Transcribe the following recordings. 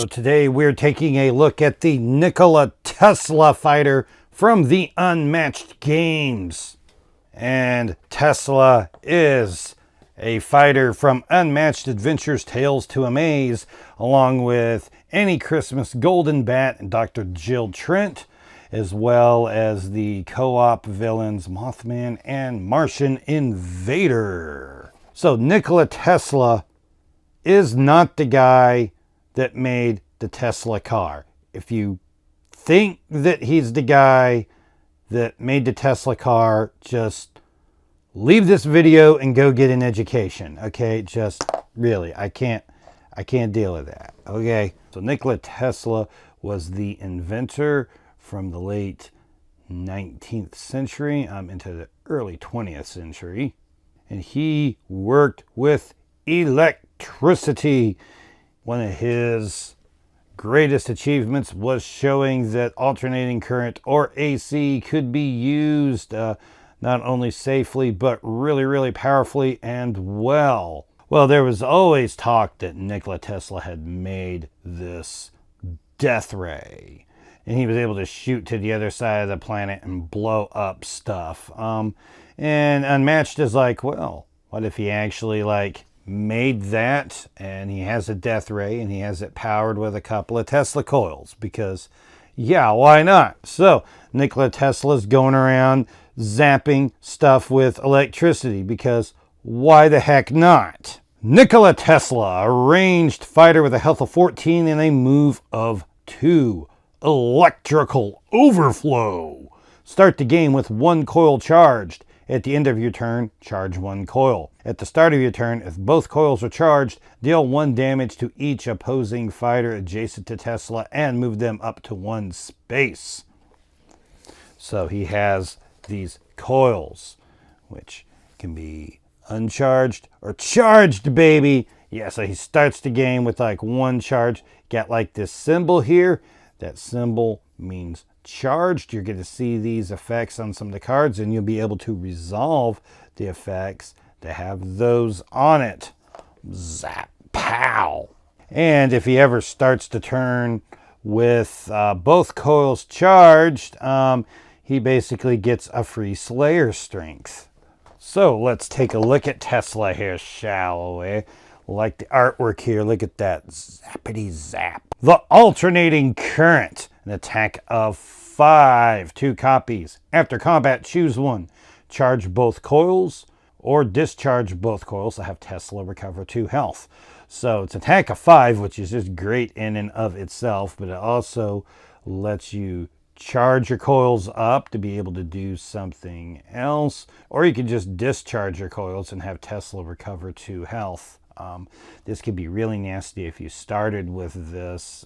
So today we're taking a look at the Nikola Tesla fighter from the Unmatched games. And Tesla is a fighter from Unmatched Adventures, Tales to Amaze, along with Annie Christmas, Golden Bat, and Dr. Jill Trent, as well as the co-op villains Mothman and Martian Invader. So Nikola Tesla is not the guy that made the Tesla car. If you think that he's the guy that made the Tesla car, just leave this video and go get an education. Okay, just really, I can't deal with that. Okay, so Nikola Tesla was the inventor from the late 19th century into the early 20th century, and he worked with electricity. One of his greatest achievements was showing that alternating current, or AC, could be used not only safely but really powerfully and well. Well, there was always talk that Nikola Tesla had made this death ray, and he was able to shoot to the other side of the planet and blow up stuff. And Unmatched is like, well, what if he actually made that, and he has a death ray, and he has it powered with a couple of Tesla coils? Because, yeah, why not? So Nikola Tesla's going around zapping stuff with electricity, because why the heck not? Nikola Tesla, a ranged fighter with a health of 14 and a move of 2. Electrical overflow. Start the game with 1 coil charged. At the end of your turn, charge 1 coil. At the start of your turn, if both coils are charged, deal 1 damage to each opposing fighter adjacent to Tesla and move them up to 1 space. So he has these coils, which can be uncharged or charged, baby. Yeah, so he starts the game with 1 charge. Got this symbol here. That symbol means charged. You're going to see these effects on some of the cards, and you'll be able to resolve the effects to have those on it. Zap, pow. And if he ever starts to turn with both coils charged, he basically gets a free Slayer strength. So let's take a look at Tesla here, shall we? Like the artwork here, look at that. Zappity zap. The alternating current. An attack of 5. 2 copies. After combat, choose 1. Charge both coils or discharge both coils to have Tesla recover 2 health. So it's attack of 5, which is just great in and of itself, but it also lets you charge your coils up to be able to do something else, or you can just discharge your coils and have Tesla recover 2 health. This could be really nasty if you started with this,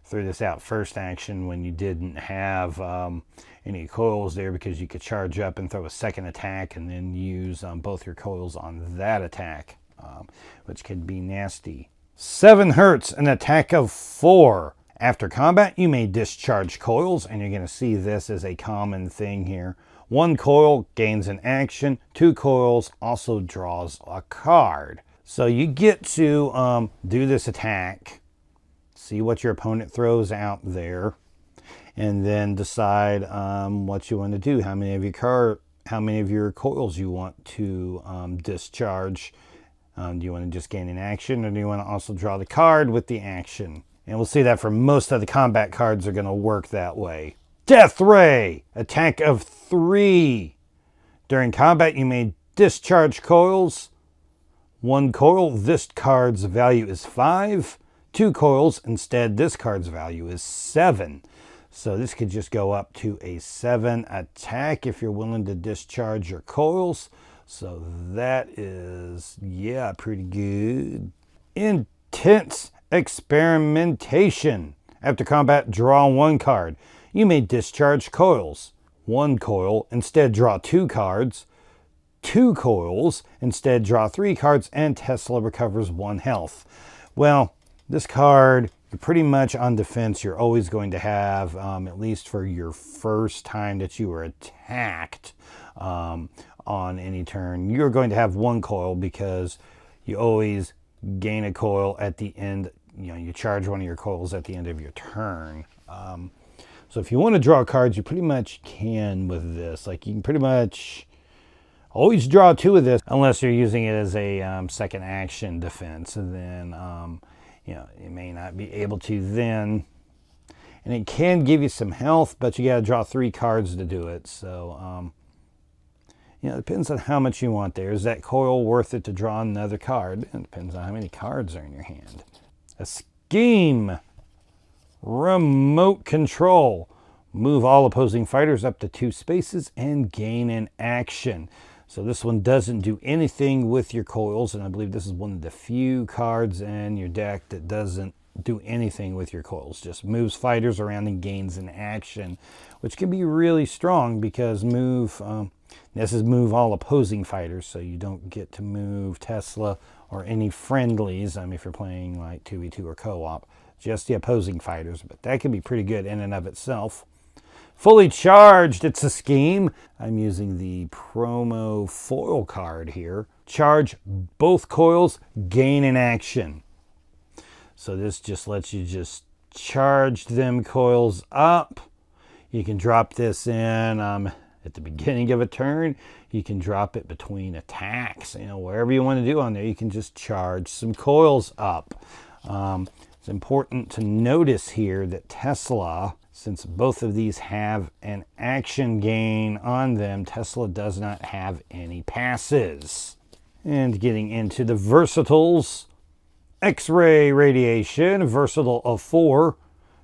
threw this out first action when you didn't have any coils there, because you could charge up and throw a second attack and then use both your coils on that attack, which could be nasty. 7 hurts, an attack of 4. After combat, you may discharge coils, and you're going to see this as a common thing here. 1 coil gains an action. 2 coils also draws a card. So you get to do this attack, see what your opponent throws out there, and then decide what you want to do. How many of your coils you want to discharge. Do you want to just gain an action, or do you want to also draw the card with the action? And we'll see that for most of the combat cards are going to work that way. Death Ray, attack of 3. During combat, you may discharge coils. 1 coil, this card's value is 5. 2 coils, instead, this card's value is 7. So this could just go up to a 7 attack if you're willing to discharge your coils. So that is, yeah, pretty good. Intense experimentation. After combat, draw 1 card. You may discharge coils. 1 coil, instead draw 2 cards. 2 coils, instead draw 3 cards, and Tesla recovers 1 health. Well, this card, you're pretty much on defense. You're always going to have, at least for your first time that you were attacked on any turn, you're going to have 1 coil, because you always gain a coil at the end you charge one of your coils at the end of your turn. So if you want to draw cards, you pretty much can with this. Like, you can pretty much always draw 2 of this, unless you're using it as a second action defense, and then you may not be able to then. And it can give you some health, but you got to draw 3 cards to do it. So it depends on how much you want there. Is that coil worth it to draw another card? It depends on how many cards are in your hand. A scheme. Remote control. Move all opposing fighters up to 2 spaces and gain an action. So this one doesn't do anything with your coils, and I believe this is one of the few cards in your deck that doesn't do anything with your coils. Just moves fighters around and gains an action, which can be really strong because this is move all opposing fighters, so you don't get to move Tesla or any friendlies if you're playing like 2v2 or co-op, just the opposing fighters. But that can be pretty good in and of itself. Fully charged, it's a scheme. I'm using the promo foil card here. Charge both coils, gain an action. So this just lets you just charge them coils up. You can drop this in at the beginning of a turn. You can drop it between attacks. Wherever you want to do on there, you can just charge some coils up. It's important to notice here that Tesla, since both of these have an action gain on them, Tesla does not have any passes. And getting into the versatiles, X-ray radiation, versatile of 4.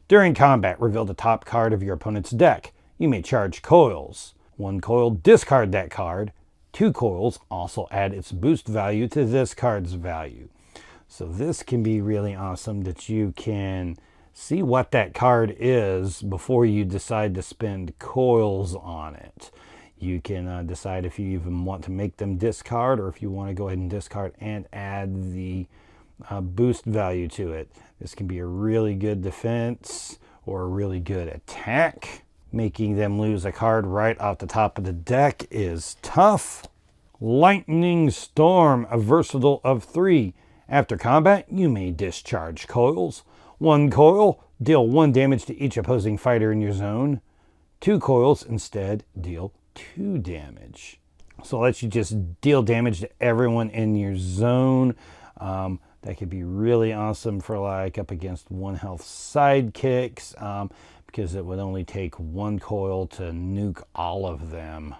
During combat, reveal the top card of your opponent's deck. You may charge coils. 1 coil, discard that card. 2 coils also add its boost value to this card's value. So this can be really awesome that you can see what that card is before you decide to spend coils on it. You can decide if you even want to make them discard, or if you want to go ahead and discard and add the boost value to it. This can be a really good defense or a really good attack. Making them lose a card right off the top of the deck is tough. Lightning Storm, a versatile of 3. After combat, you may discharge coils. 1 coil, deal 1 damage to each opposing fighter in your zone. 2 coils instead deal 2 damage. So it lets you just deal damage to everyone in your zone. That could be really awesome for like up against 1 health sidekicks, because it would only take 1 coil to nuke all of them.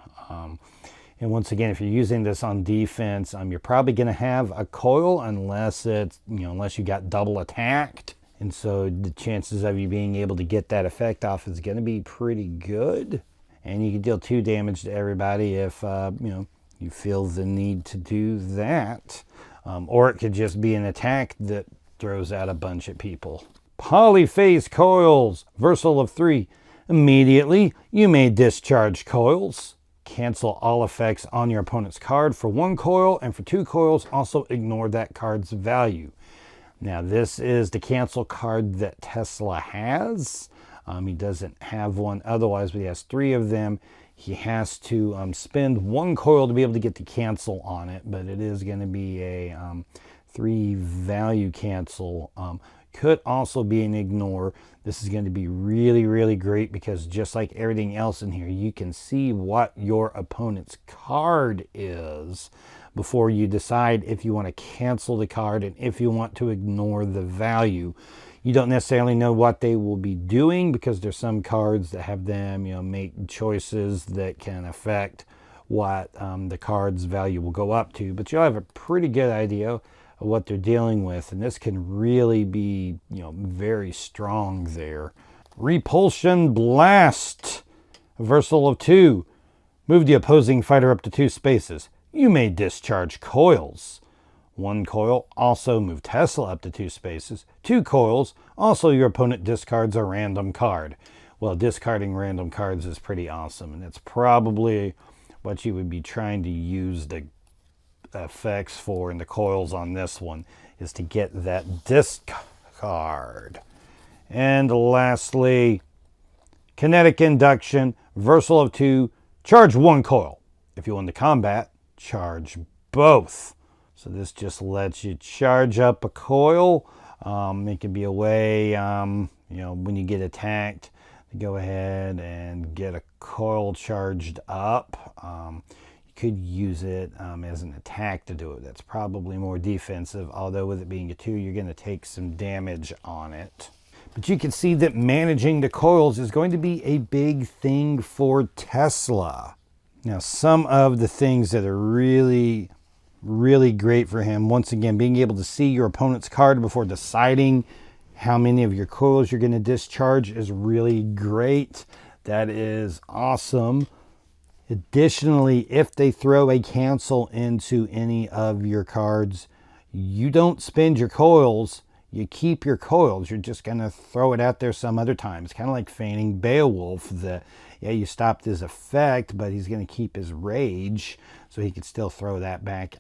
And once again, if you're using this on defense, you're probably going to have a coil unless it's, unless you got double attacked. And so the chances of you being able to get that effect off is going to be pretty good. And you can deal 2 damage to everybody if, you feel the need to do that. Or it could just be an attack that throws out a bunch of people. Polyphase coils, versatile of 3. Immediately, you may discharge coils. Cancel all effects on your opponent's card for 1 coil, and for 2 coils, also ignore that card's value. Now, this is the cancel card that Tesla has. He doesn't have one otherwise, but he has 3 of them. He has to spend 1 coil to be able to get the cancel on it, but it is going to be a 3 value cancel. Could also be an ignore. This is going to be really, really great because just like everything else in here, you can see what your opponent's card is before you decide if you want to cancel the card and if you want to ignore the value. You don't necessarily know what they will be doing because there's some cards that have them, make choices that can affect what the card's value will go up to. But you'll have a pretty good idea of what they're dealing with, and this can really be, very strong there. Repulsion Blast, versatile of 2. Move the opposing fighter up to 2 spaces. You may discharge coils. 1 coil, also move Tesla up to 2 spaces. 2 coils, also your opponent discards a random card. Well, discarding random cards is pretty awesome, and it's probably what you would be trying to use the effects for in the coils on this one, is to get that discard. And lastly, Kinetic Induction, versatile of 2, charge 1 coil. If you want to combat, charge both. So this just lets you charge up a coil. It can be a way, when you get attacked, to go ahead and get a coil charged up. You could use it as an attack to do it. That's probably more defensive, although with it being a 2, you're going to take some damage on it. But you can see that managing the coils is going to be a big thing for Tesla. Now, some of the things that are really great for him, once again, being able to see your opponent's card before deciding how many of your coils you're going to discharge is really great. That is awesome. Additionally, if they throw a cancel into any of your cards, you don't spend your coils, you keep your coils. You're just going to throw it out there some other time. It's kind of like feigning Beowulf, that, yeah, you stopped his effect, but he's going to keep his rage, so he could still throw that back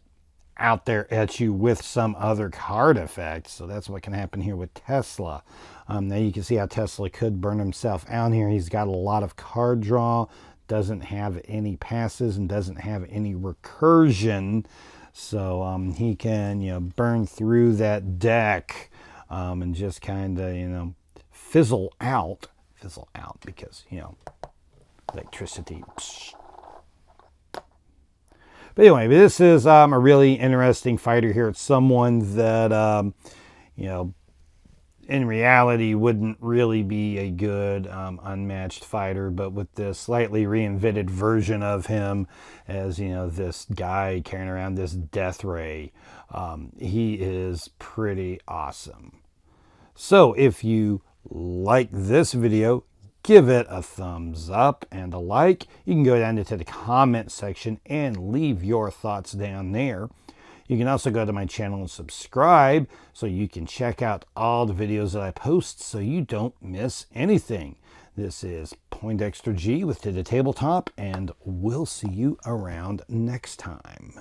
out there at you with some other card effect. So that's what can happen here with Tesla. Now you can see how Tesla could burn himself out here. He's got a lot of card draw, doesn't have any passes, and doesn't have any recursion. So he can, burn through that deck and just kind of, fizzle out because, electricity. Psh. But anyway, this is a really interesting fighter here. It's someone that, in reality wouldn't really be a good unmatched fighter, but with this slightly reinvented version of him as, this guy carrying around this death ray, he is pretty awesome. So if you like this video, give it a thumbs up and a like. You can go down into the comment section and leave your thoughts down there. You can also go to my channel and subscribe so you can check out all the videos that I post so you don't miss anything. This is Poindexter G with To The Tabletop, and we'll see you around next time.